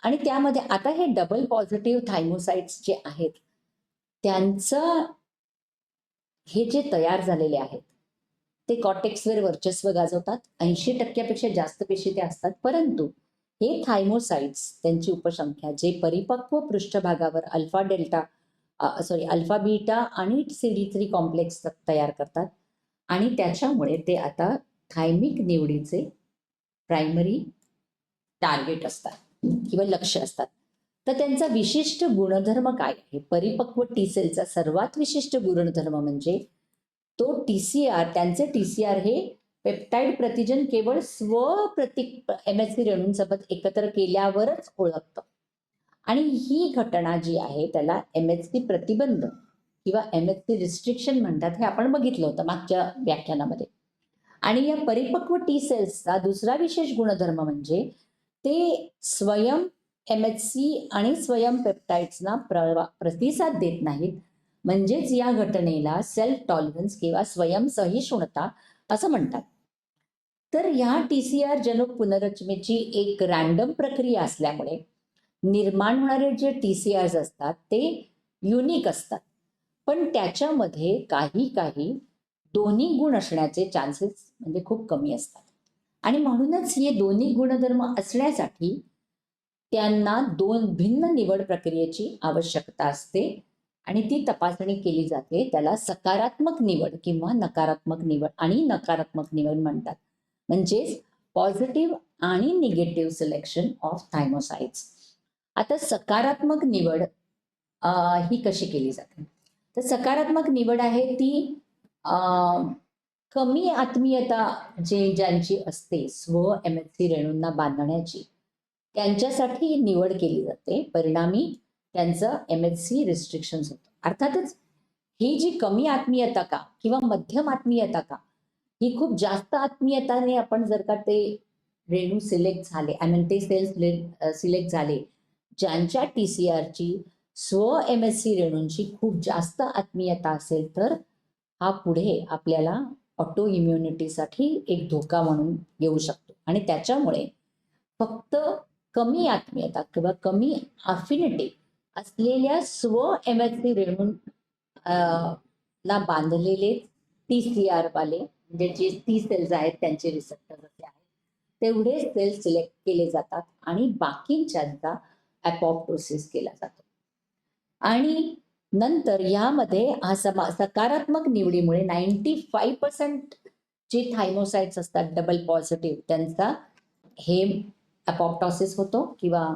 A: आणि त्यामध्ये आता हे डबल पॉझिटिव्ह थायमोसाइट्स जे आहेत त्यांचं हे जे तयार झालेले आहेत ते कॉर्टेक्सवर वर्चस्व गाजवतात. 80% जास्त पेशी ते असतात, परंतु हे थायमोसाइट्स त्यांची उपसंख्या जे परिपक्व पृष्ठभागावर अल्फा बीटा आणि CD3 कॉम्प्लेक्स तयार करतात, आणि त्याच्यामुळे ते आता थायमिक निवडीचे प्रायमरी टार्गेट असतात किंवा लक्ष असतात. तर त्यांचा विशिष्ट गुणधर्म काय आहे? परिपक्व टी सेलचा सर्वात विशिष्ट गुणधर्म म्हणजे तो TCR, त्यांचे TCR हे पेप्टाइड प्रतिजन केवळ MHC रेणूंसोबत एकत्र केल्यावरच ओळखतं, आणि ही घटना जी आहे त्याला MHC प्रतिबंध किंवा MHC रिस्ट्रिक्शन म्हणतात. हे आपण बघितलं होतं मागच्या व्याख्यानामध्ये. आणि या परिपक्व टी सेल्सचा दुसरा विशेष गुणधर्म म्हणजे ते स्वयं MHC आणि स्वयं पेप्टाइड्सना प्रतिसाद देत नाहीत. म्हणजेच या घटनेला सेल्फ टॉलरन्स किंवा स्वयंसहिष्णुता असं म्हणतात. तर ह्या TCR जनुक पुनर्रचनेची एक रॅन्डम प्रक्रिया असल्यामुळे निर्माण होणारे जे TCRs असतात ते युनिक असतात, पण त्याच्यामध्ये काही दोन्ही गुण असण्याचे चान्सेस म्हणजे खूप कमी असतात. आणि म्हणूनच हे दोन्ही गुणधर्म असण्यासाठी त्यांना दोन भिन्न निवड प्रक्रियेची आवश्यकता असते, आणि ती तपासणी केली जाते. त्याला सकारात्मक निवड किंवा नकारात्मक निवड आणि नकारात्मक निवड म्हणतात. म्हणजेच पॉझिटिव्ह आणि निगेटिव्ह सिलेक्शन ऑफ थायमोसाइट्स. आता सकारात्मक निवड ही कशी केली जाते? तर सकारात्मक निवड आहे ती कमी आत्मीयता ज्यांची असते स्व MHC रेणूंना बांधण्याची, त्यांच्यासाठी निवड केली जाते. परिणामी त्यांचं MHC रिस्ट्रिक्शन्स होतं. अर्थातच ही जी कमी आत्मीयता का किंवा मध्यम आत्मीयता का, ही खूप जास्त आत्मीयताने आपण जर का ते रेणू सिलेक्ट झाले, ते सेल्स सिलेक्ट झाले ज्यांच्या TCRची स्व MHC रेणूंची खूप जास्त आत्मीयता असेल, तर हा पुढे आपल्याला ऑटो इम्युनिटीसाठी एक धोका म्हणून येऊ शकतो. आणि त्याच्यामुळे फक्त कमी आत्मीयता किंवा कमी अफिनिटी असलेल्या स्व MHC रेणूं ला बांधलेले TCR वाले म्हणजे जे T सेल्स आहेत त्यांचे रिसेप्टर असे आहेत, तेवढे सेल्स सिलेक्ट केले जातात आणि बाकीच्यांचा अपॉप्टोसिस केला जातो. आणि नंतर यामध्ये हा सकारात्मक निवडीमुळे 95% जे थायमोसाइट्स असतात डबल पॉझिटिव्ह त्यांचा हे अपॉप्टोसिस होतो किंवा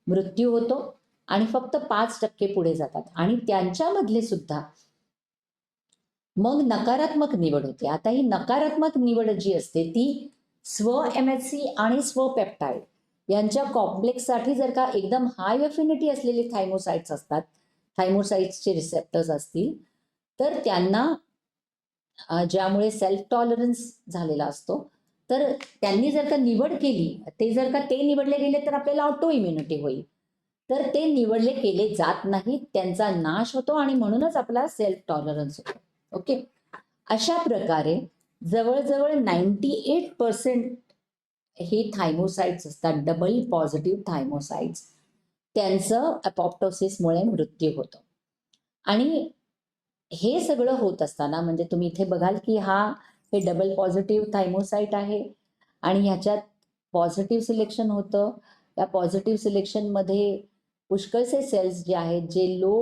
A: मृत्यू होतो, आणि फक्त 5% पुढे जातात. आणि त्यांच्यामधले सुद्धा मग नकारात्मक निवड होते. आता ही नकारात्मक निवड जी असते ती स्व MHC आणि स्व पेप्टाइड यांच्या कॉम्प्लेक्ससाठी जर का एकदम हाय अफिनिटी असलेले थायमोसाइट्स असतात, थायमोसाइट्सचे रिसेप्टर्स असतील, तर त्यांना ज्यामुळे सेल्फ टॉलरन्स झालेला असतो, तर त्यांनी जर का निवड केली, जर का ते निवडले गेले तर आपल्याला ऑटो इम्युनिटी होईल. तर ते निवडले केले जात नाहीत, त्यांचा नाश होतो, आणि म्हणूनच आपला सेल्फ टॉलरन्स होतो. ओके, अशा प्रकारे जवळजवळ 98% हे थायमोसाइट्स असतात डबल पॉझिटिव्ह थायमोसाइट्स, त्यांचं अपॉप्टोसिसमुळे मृत्यू होतो. आणि हे सगळं होत असताना म्हणजे तुम्ही इथे बघाल की हे डबल पॉझिटिव्ह थायमोसाइट आहे, आणि ह्याच्यात पॉझिटिव्ह सिलेक्शन होतं. या पॉझिटिव्ह सिलेक्शनमध्ये पुष्कळसे सेल्स जे आहेत जे लो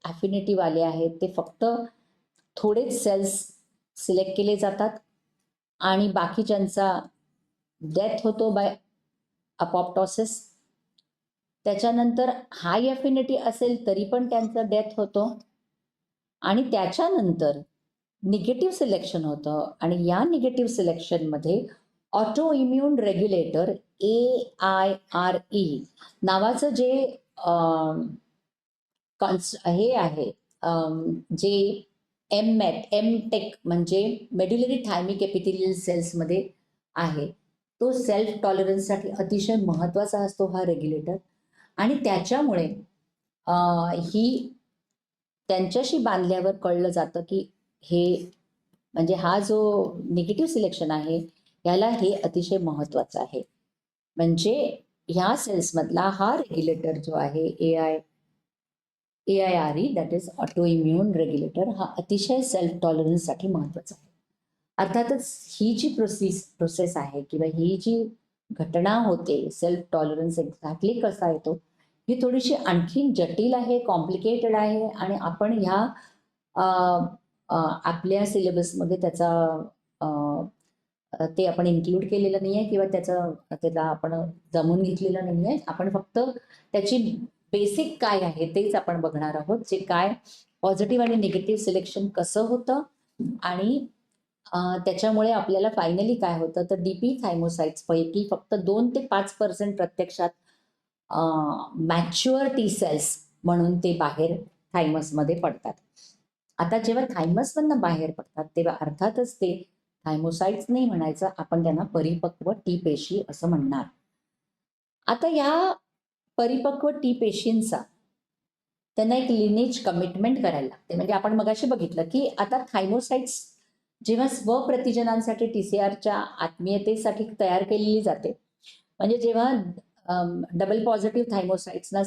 A: अफिनिटी वाले आहेत ते फक्त थोडेच सेल्स सिलेक्ट केले जातात, आणि बाकीच्यांचा डेथ होतो बाय अपॉप्टोसिस. त्याच्यानंतर हाय अफिनिटी असेल तरी पण त्यांचं डेथ होतो. आणि त्याच्यानंतर निगेटिव्ह सिलेक्शन होतं आणि या निगेटिव्ह सिलेक्शनमध्ये ऑटो इम्युन रेग्युलेटर AIRE नावाचं जे हे आहे, जे एमटेक म्हणजे मेड्युलरी थायमिक एपिथेलियल सेल्समध्ये आहे, तो सेल्फ टॉलरन्ससाठी अतिशय महत्त्वाचा असतो हा रेग्युलेटर. आणि त्याच्यामुळे ही त्यांच्याशी बांधल्यावर कळलं जातं की हे म्हणजे हा जो निगेटिव्ह सिलेक्शन आहे याला हे अतिशय महत्त्वाचं आहे. म्हणजे ह्या सेल्समधला हा रेग्युलेटर जो आहे AIRE that is auto immune regulator, हा अतिशय सेल्फ टॉलरन्ससाठी महत्त्वाचा आहे. अर्थातच ही जी प्रोसेस आहे किंवा ही जी घटना होते, सेल्फ टॉलरन्स एक्झॅक्टली कसा येतो, ही थोडीशी आणखी जटिल आहे, कॉम्प्लिकेटेड आहे. आणि आपण ह्या आपल्या सिलेबसमध्ये ते आपण इन्क्लूड केलेलं नाही आहे किंवा त्याला आपण जमून घेतलेलं नाही आहे. आपण फक्त त्याची बेसिक काय आहे तेच आपण बघणार आहोत, जे काय पॉझिटिव्ह आणि निगेटिव्ह सिलेक्शन कसं होतं आणि त्याच्यामुळे आपल्याला फायनली काय होतं तर डीपी थायमोसाइट्स पैकी फक्त 2 ते 5% प्रत्यक्षात मॅच्युअर टी सेल्स म्हणून ते बाहेर थायमसमध्ये पडतात. आता जेव्हा थायमसमधनं बाहेर पडतात तेव्हा अर्थातच ते थायमोसाइट्स नाही म्हणायचं, आपण त्यांना परिपक्व टी पेशी असं म्हणणार. आता या परिपक्व टी पेशींचा त्यांना एक लिनेज कमिटमेंट करायला लागते. म्हणजे आपण मगाशी बघितलं की आता थायमोसाइट्स जेव्हा स्वप्रतिजनांसाठी TCRच्या आत्मीयतेसाठी तयार केलेली जाते, म्हणजे जेव्हा डबल पॉझिटिव्ह थायमोसाइट्सना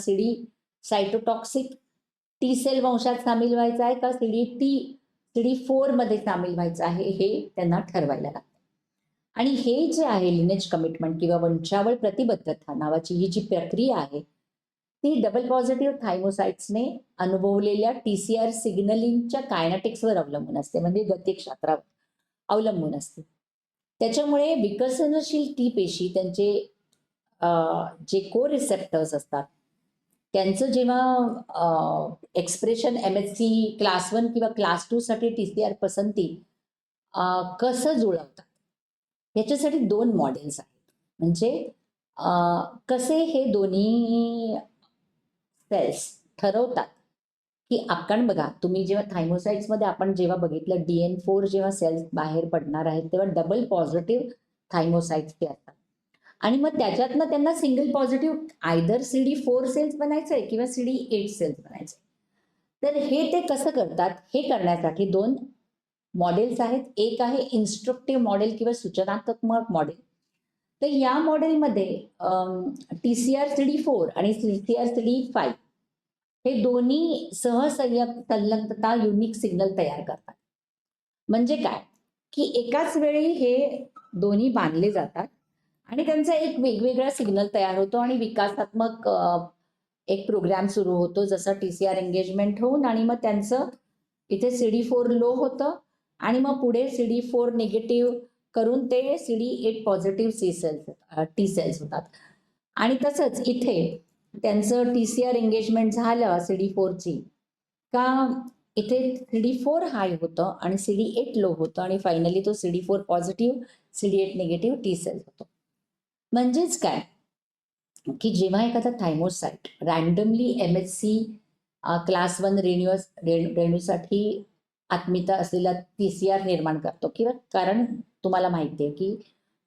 A: सायटोटॉक्सिक टी सेल वंशात सामील व्हायचं आहे का CD4 मध्ये सामील व्हायचं आहे हे त्यांना ठरवायला लागतं. आणि हे जे आहे लिनेज कमिटमेंट किंवा वंशावळ प्रतिबद्धता नावाची ही जी प्रक्रिया आहे ती डबल पॉझिटिव्ह थायमोसाइट्सने अनुभवलेल्या TCR सिग्नलिंगच्या कायनेटिक्सवर अवलंबून असते, म्हणजे गतिकशास्त्रावर अवलंबून असते. त्याच्यामुळे विकसनशील टी पेशी त्यांचे जे को रिसेप्टर्स असतात त्यांचं जेव्हा एक्सप्रेशन MHC क्लास 1 किंवा क्लास 2 साठी TCR पसंती कसं जुळवतात याच्यासाठी 2 मॉडेल्स आहेत. म्हणजे कसे हे दोन्ही सेल्स ठरवतात की आपण बघा, तुम्ही जेव्हा थायमोसाइट्समध्ये आपण जेव्हा बघितलं DN4 जेव्हा सेल्स बाहेर पडणार आहेत तेव्हा डबल पॉझिटिव्ह थायमोसाइट्स ते असतात आणि मग त्याच्यातनं त्यांना single positive either CD4 cells बनायचंय किंवा CD8 सेल्स बनायचे. तर हे ते कसं करतात हे करण्यासाठी 2 मॉडेल्स आहेत. एक आहे इन्स्ट्रक्टिव्ह मॉडेल किंवा सूचनात्मक मॉडेल. तर या मॉडेलमध्ये TCR CD4 आणि TCR CD5 हे दोन्ही संलग्नता युनिक सिग्नल तयार करतात. म्हणजे काय की एकाच वेळी हे दोन्ही बांधले जातात आणि त्यांचा एक वेगवेगळा सिग्नल तयार होतो आणि विकासात्मक एक प्रोग्राम सुरू होतो, जसं TCR एंगेजमेंट होऊन आणि मग त्यांचं इथे CD4 लो होतं आणि मग पुढे CD4 निगेटिव्ह करून ते CD8 पॉझिटिव्ह टी सेल्स होतात. आणि तसंच इथे त्यांचं TCR एंगेजमेंट झालं CD4ची का इथे CD4 हाय होतं आणि CD8 लो होतं आणि फायनली तो CD4 positive CD8 negative T cells होतो. म्हणजेच काय की जेव्हा एखादा थायमोसाइट रॅन्डमली MHC क्लास 1 रेणूसाठी आत्मीयता असलेला TCR निर्माण करतो किंवा कारण तुम्हाला माहिती आहे की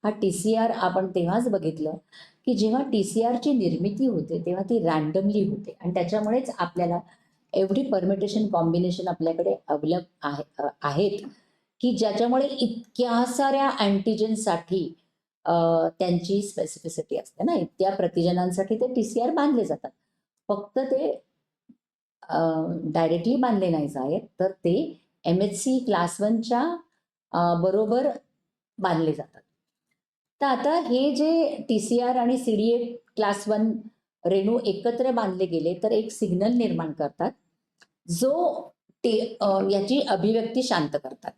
A: हा TCR आपण तेव्हाच बघितलं की जेव्हा TCRची निर्मिती होते तेव्हा ती रॅन्डमली होते आणि त्याच्यामुळेच आपल्याला एवढी परमिटेशन कॉम्बिनेशन आपल्याकडे आहेत की ज्याच्यामुळे इतक्या साऱ्या अँटीजेनसाठी त्यांची स्पेसिफिसिटी असते ना, इतक्या प्रतिजनांसाठी ते TCR बांधले जातात. फक्त ते डायरेक्टली बांधले नाही आहेत, तर ते MHC क्लास 1च्या बरोबर बांधले जातात. तर आता हे जे TCR आणि CD8 क्लास 1 रेणू एकत्र बांधले गेले तर एक सिग्नल निर्माण करतात, जो याची अभिव्यक्ती शांत करतात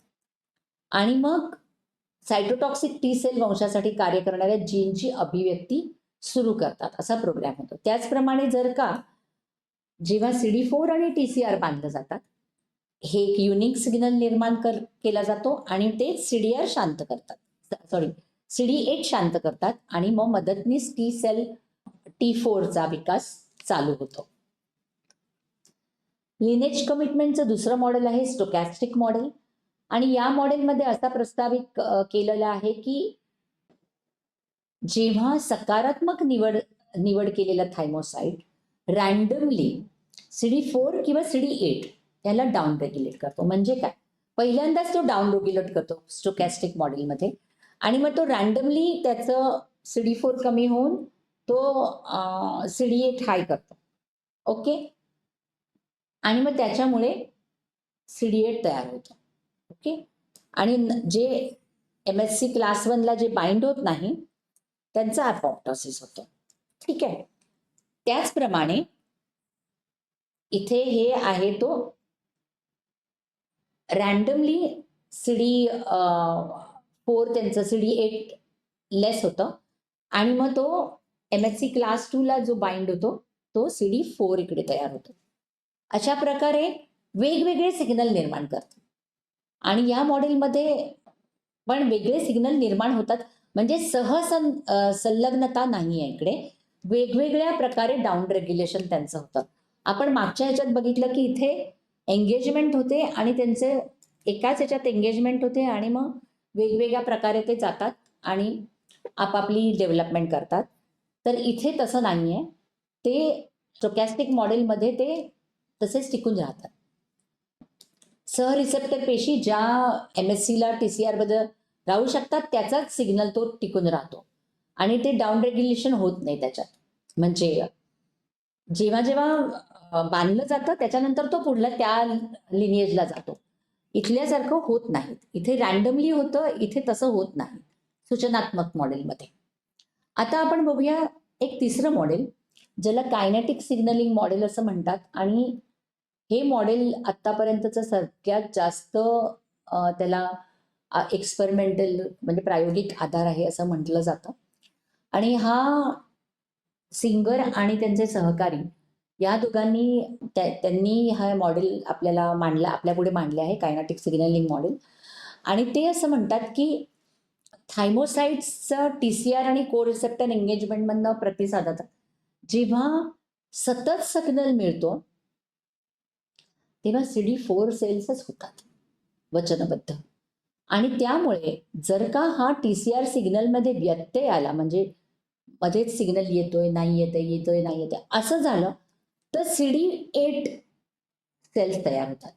A: आणि मग सायटोटॉक्सिक टी सेल वंशासाठी कार्य करणाऱ्या जीनची अभिव्यक्ती सुरू करतात, असा प्रोग्राम होतो. त्याचप्रमाणे जर का जेव्हा CD4 आणि TCR बांधलं जातात, हे एक युनिक सिग्नल निर्माण केला जातो आणि ते CDR शांत करतात, सॉरी CD8 शांत करतात आणि मग मदतनीस टी सेल T4 चा विकास चालू होतो. लिनेज कमिटमेंटचं दुसरं मॉडेल आहे स्टोकॅस्टिक मॉडेल आणि या मॉडेलमध्ये असा प्रस्तावित केलेला आहे की जेव्हा सकारात्मक निवड केलेला थायमोसाइट रॅन्डमली CD4 किंवा CD8 याला डाऊन रेग्युलेट करतो. म्हणजे काय, पहिल्यांदाच तो डाऊन रेग्युलेट करतो स्टोकॅस्टिक मॉडेलमध्ये आणि मग तो रॅन्डमली त्याचं CD4 कमी होऊन तो CD8 हाय करतो. ओके, आणि मग त्याच्यामुळे CD8 तयार होतं. ओके, आणि जे MSC क्लास 1 ला जे बाइंड होत नाही त्यांचा अपॉप्टोसिस होतो. ठीक आहे. त्याचप्रमाणे इथे हे आहे तो रॅन्डमली CD4 त्यांचं CD8 लेस होतं आणि मग तो MSC क्लास 2 ला जो बाइंड होतो तो CD4 इकडे तयार होतो. अशा प्रकारे वेगवेगळे सिग्नल निर्माण करतो आणि या मॉडेलमध्ये पण वेगळे सिग्नल निर्माण होतात, म्हणजे संलग्नता नाही आहे इकडे, वेगवेगळ्या प्रकारे डाऊन रेग्युलेशन त्यांचं होतं. आपण मागच्या ह्याच्यात बघितलं की इथे एंगेजमेंट होते आणि त्यांचे एकाच ह्याच्यात एंगेजमेंट होते आणि मग वेगवेगळ्या प्रकारे ते जातात आणि आपापली डेव्हलपमेंट करतात. तर इथे तसं नाही आहे, ते स्टोकॅस्टिक मॉडेलमध्ये ते तसेच टिकून राहतात. सहरिसेप्टर पेशी ज्या MSC ला TCR बद्दल राहू शकतात त्याचाच सिग्नल तो टिकून राहतो आणि ते डाऊन रेग्युलेशन होत नाही त्याच्यात. म्हणजे जेव्हा जेव्हा बांधलं जातं त्याच्यानंतर तो पुढल्या त्या लिनिएजला जातो. इथल्यासारखं होत नाही, इथे रॅन्डमली होतं, इथे तसं होत नाही सूचनात्मक मॉडेलमध्ये. आता आपण बघूया एक तिसरं मॉडेल ज्याला कायनेटिक सिग्नलिंग मॉडेल असं म्हणतात आणि हे मॉडेल आतापर्यंतचं सगळ्यात जास्त त्याला एक्सपेरिमेंटल म्हणजे प्रायोगिक आधार आहे असं म्हटलं जातं. आणि हा सिंगर आणि त्यांचे सहकारी या दोघांनी त्यांनी हा मॉडेल आपल्या पुढे मांडले आहे, कायनेटिक सिग्नलिंग मॉडेल. आणि ते असं म्हणतात की थायमोसाइट्सचं TCR आणि को रिसेप्टर एंगेजमेंटमधनं प्रतिसादात जेव्हा सतत सिग्नल मिळतो तेव्हा CD4 सेल्सच होतात वचनबद्ध. आणि त्यामुळे जर का हा TCR सिग्नलमध्ये व्यत्यय आला, म्हणजे मध्येच सिग्नल येतोय नाही येतोय नाही येतोय असं झालं तर CD8 सेल्स तयार होतात.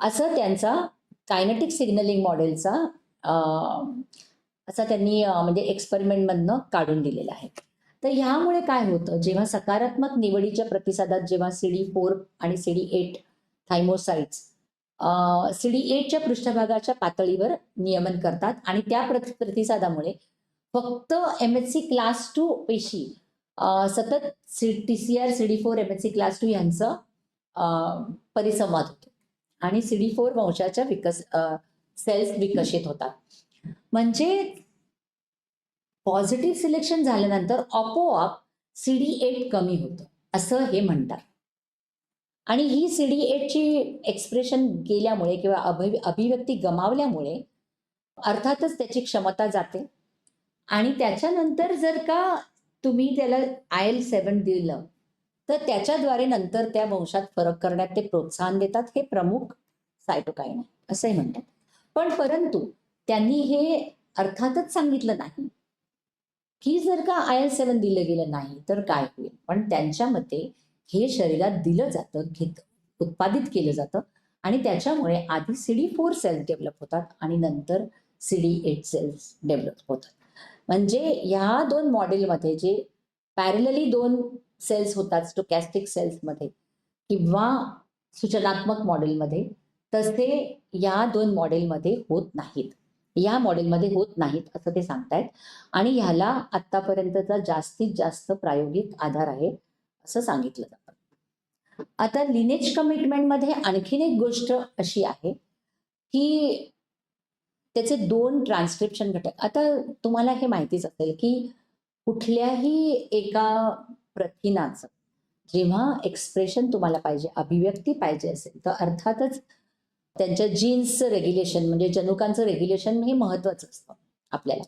A: असं त्यांचा कायनेटिक सिग्नलिंग मॉडेलचा असा त्यांनी म्हणजे एक्सपेरिमेंटमधनं काढून दिलेला आहे. तर ह्यामुळे काय होतं, जेव्हा सकारात्मक निवडीच्या प्रतिसादात जेव्हा CD4 आणि CD8 थायमोसाइट्स CD8च्या पृष्ठभागाच्या पातळीवर नियमन करतात आणि त्या प्रतिसादामुळे फक्त MSC क्लास 2 पेशी सतत TCR CD4 MSC क्लास 2 यांचं परिसंवाद होतो आणि CD4 वंशाच्या सेल्स विकसित होतात. म्हणजे पॉझिटिव्ह सिलेक्शन झाल्यानंतर आपोआप CD8 कमी होतं असं हे म्हणतात. आणि ही CD8 ची एक्सप्रेशन गेल्यामुळे किंवा अभिव्यक्ती गमावल्यामुळे अर्थातच त्याची क्षमता जाते आणि त्याच्यानंतर जर का तुम्ही त्याला IL-7 दिलं तर त्याच्याद्वारे नंतर त्या वंशात फरक करण्यात ते प्रोत्साहन देतात. हे प्रमुख सायटोकाईन आहे असंही म्हणतात. पण परंतु त्यांनी हे अर्थातच सांगितलं नाही की जर का IL-7 दिलं गेलं नाही तर काय होईल. पण त्यांच्या मते हे शरीरात दिलं जातं, उत्पादित केलं जातं आणि त्याच्यामुळे आधी CD4 सेल्स डेव्हलप होतात आणि नंतर CD8 सेल्स डेव्हलप होतात. म्हणजे ह्या दोन मॉडेलमध्ये जे पॅरलली दोन सेल्स होतात स्टोकॅस्टिक सेल्समध्ये किंवा सूचनात्मक मॉडेलमध्ये, तसे या दोन मॉडेलमध्ये होत नाहीत. या मॉडेलमध्ये होत नाहीत असं ते सांगतायत आणि ह्याला आतापर्यंतचा जास्तीत जास्त प्रायोगिक आधार आहे असं सांगितलं जातं. आता लिनेज कमिटमेंटमध्ये आणखीन एक गोष्ट अशी आहे की त्याचे 2 ट्रान्सक्रिप्शन घटक. आता तुम्हाला हे माहितीच असेल की कुठल्याही एका प्रथिनाचं जेव्हा एक्सप्रेशन तुम्हाला पाहिजे, अभिव्यक्ती पाहिजे असेल, तर अर्थातच त्यांच्या जीन्सचं रेग्युलेशन म्हणजे जनुकांचं रेग्युलेशन हे महत्त्वाचं असतं आपल्याला.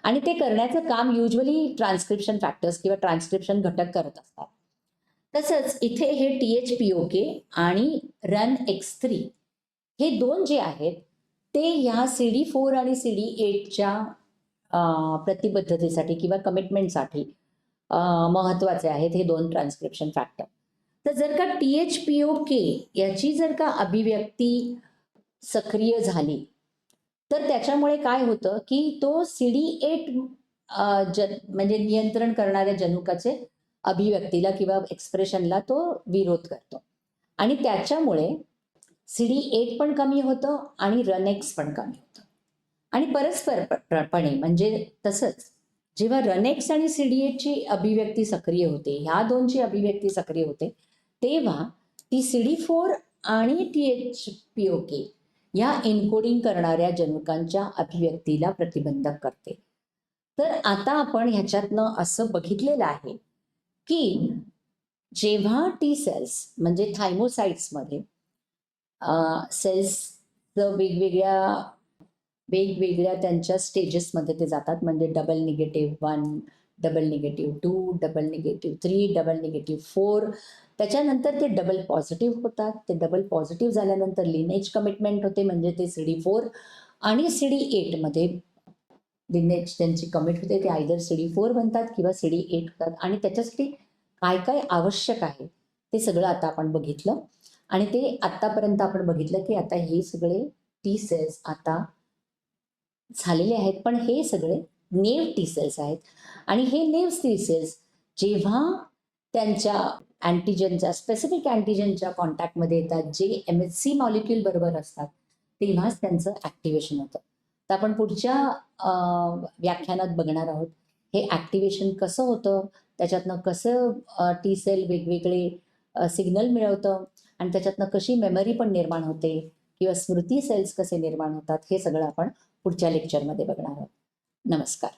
A: आणि ते करण्याचं काम युजुअली ट्रान्सक्रिप्शन फॅक्टर्स किंवा ट्रान्सक्रिप्शन घटक करत असतात. तसंच इथे हे THPOK आणि RUNX3 हे दोन जे आहेत ते ह्या CD4 आणि CD8च्या प्रतिबद्धतेसाठी किंवा कमिटमेंटसाठी महत्त्वाचे आहेत हे दोन ट्रान्सक्रिप्शन फॅक्टर. तर जर का THPOK याची जर का अभिव्यक्ती सक्रिय झाली तर त्याच्यामुळे काय होतं की तो CD8 म्हणजे नियंत्रण करणाऱ्या जनुकाचे अभिव्यक्तीला किंवा एक्सप्रेशनला तो विरोध करतो आणि त्याच्यामुळे CD8 पण कमी होतं आणि RUNX पण कमी होतं. आणि परस्परपणे म्हणजे तसंच जेव्हा RUNX आणि CD8ची अभिव्यक्ती सक्रिय होते, ह्या दोनची अभिव्यक्ती सक्रिय होते, तेव्हा ती CD4 आणि THPOK या एन्कोडिंग करणाऱ्या जनुकांच्या अभिव्यक्तीला प्रतिबंधक करते. तर आता आपण ह्याच्यातनं असं बघितलेलं आहे की जेव्हा टी सेल्स म्हणजे थायमोसाइट्समध्ये सेल्सचं वेगवेगळ्या त्यांच्या स्टेजेसमध्ये ते जातात, म्हणजे double negative 1, double negative 2, double negative 3, double negative 4, त्याच्यानंतर ते डबल पॉझिटिव्ह होतात. ते डबल पॉझिटिव्ह झाल्यानंतर लिनेज कमिटमेंट होते, म्हणजे ते CD4 आणि CD8मध्ये लिनेज त्यांची कमिट होते. ते आयदर CD4 बनतात किंवा CD8 होतात आणि त्याच्यासाठी काय काय आवश्यक आहे ते सगळं आता आपण बघितलं. आणि ते आत्तापर्यंत आपण बघितलं की आता हे सगळे टी सेल्स आता झालेले आहेत, पण हे सगळे नेव टी सेल्स आहेत. आणि हे नेव टी सेल्स जेव्हा त्यांच्या अँटीजनच्या स्पेसिफिक अँटीजनच्या कॉन्टॅक्टमध्ये येतात, जे MHC मॉलिक्यूल बरोबर असतात, तेव्हाच त्यांचं ॲक्टिव्हेशन होतं. तर आपण पुढच्या व्याख्यानात बघणार आहोत हे ॲक्टिव्हेशन कसं होतं, त्याच्यातनं कसं टी सेल वेगवेगळे सिग्नल मिळवतं आणि त्याच्यातनं कशी मेमरी पण निर्माण होते किंवा स्मृती सेल्स कसे निर्माण होतात, हे सगळं आपण पुढच्या लेक्चरमध्ये बघणार आहोत. नमस्कार.